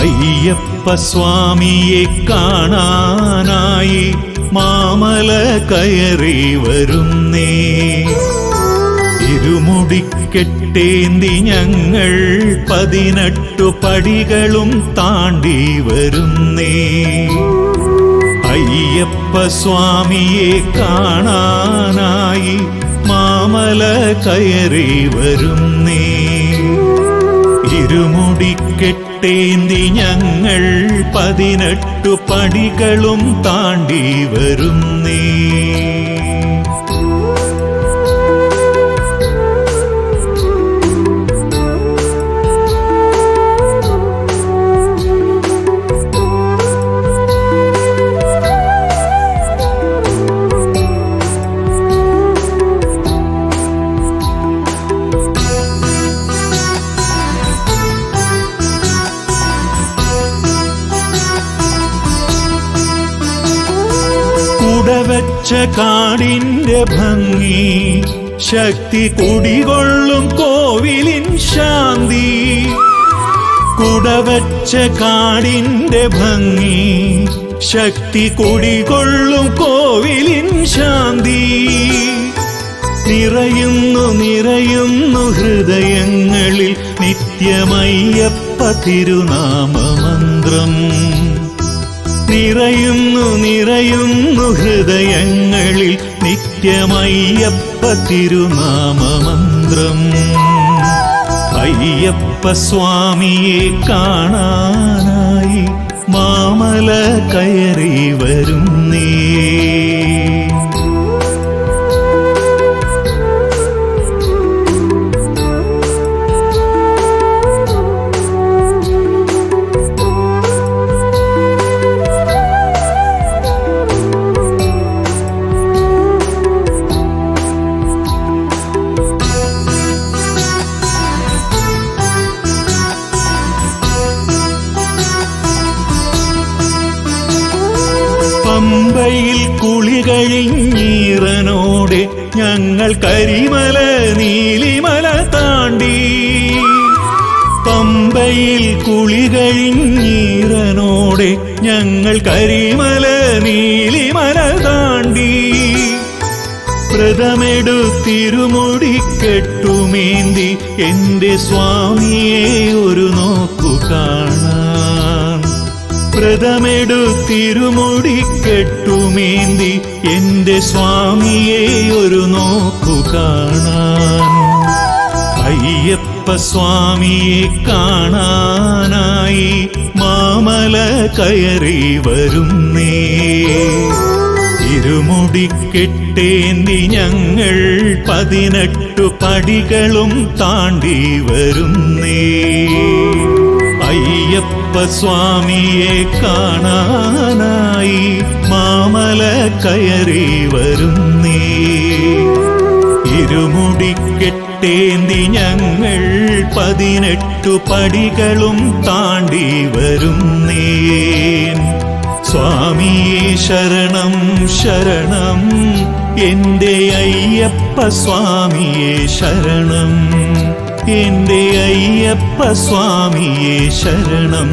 അയ്യപ്പ സ്വാമിയെ കാണാനായി മാമല കയറി വരുന്നേ. ഇരുമുടിക്കെട്ടേന്തി ഞങ്ങൾ 18 പടികളും താണ്ടി വരുന്നേ. അയ്യപ്പ സ്വാമിയെ കാണാനായി മാമല കയറി വരുന്നേ. ഇരുമുടിക്കെട്ടേന്തി ഞങ്ങൾ 18 പടികളും താണ്ടി വരുന്നേ. കുടവച്ച കാടിന്റെ ഭംഗി, ശക്തി കുടികൊള്ളും കോവിലിൻ ശാന്തി. കുടവച്ച കാടിന്റെ ഭംഗി, ശക്തി കുടികൊള്ളും കോവിലിൻ ശാന്തി. നിറയുന്നു നിറയുന്നു ഹൃദയങ്ങളിൽ നിത്യമയ്യപ്പ തിരുനാമമന്ത്രം. നിറയുന്നു നിറയുന്നു ഹൃദയങ്ങളിൽ നിത്യമയ്യപ്പ തിരുനാമമന്ത്രം. അയ്യപ്പ സ്വാമിയെ കാണാനായി മാമല കയറി വരുന്നേ. പമ്പയിൽ കുളി കഴിഞ്ഞീറനോടെ ഞങ്ങൾ കരിമല നീലിമല താണ്ടി. പമ്പയിൽ കുളി കഴിഞ്ഞീറനോടെ ഞങ്ങൾ കരിമല നീലിമല താണ്ടി. വ്രതമെടുത്തിരുമുടിക്കെട്ടുമേന്തി എന്റെ സ്വാമിയെ ഒരു നോക്കു കാണാൻ. വ്രതമെടുത്തിരുമുടിക്കെട്ടുമേന്തി എന്റെ സ്വാമിയെ ഒരു നോക്കു കാണാൻ. അയ്യപ്പ സ്വാമിയെ കാണാനായി മാമല കയറി വരുന്നേ. ഇരുമുടിക്കെട്ടേന്തി ഞങ്ങൾ 18 പടികളും താണ്ടി വരുന്നേ. അയ്യപ്പ സ്വാമിയെ കാണാനായി മാമല കയറി വരുന്നേ. ഇരുമുടിക്കെട്ടേന്തി ഞങ്ങൾ 18 പടികളും താണ്ടി വരുന്നേ. സ്വാമിയെ ശരണം ശരണം, എന്റെ അയ്യപ്പ സ്വാമിയെ ശരണം. എന്റെ അയ്യപ്പ സ്വാമിയെ ശരണം.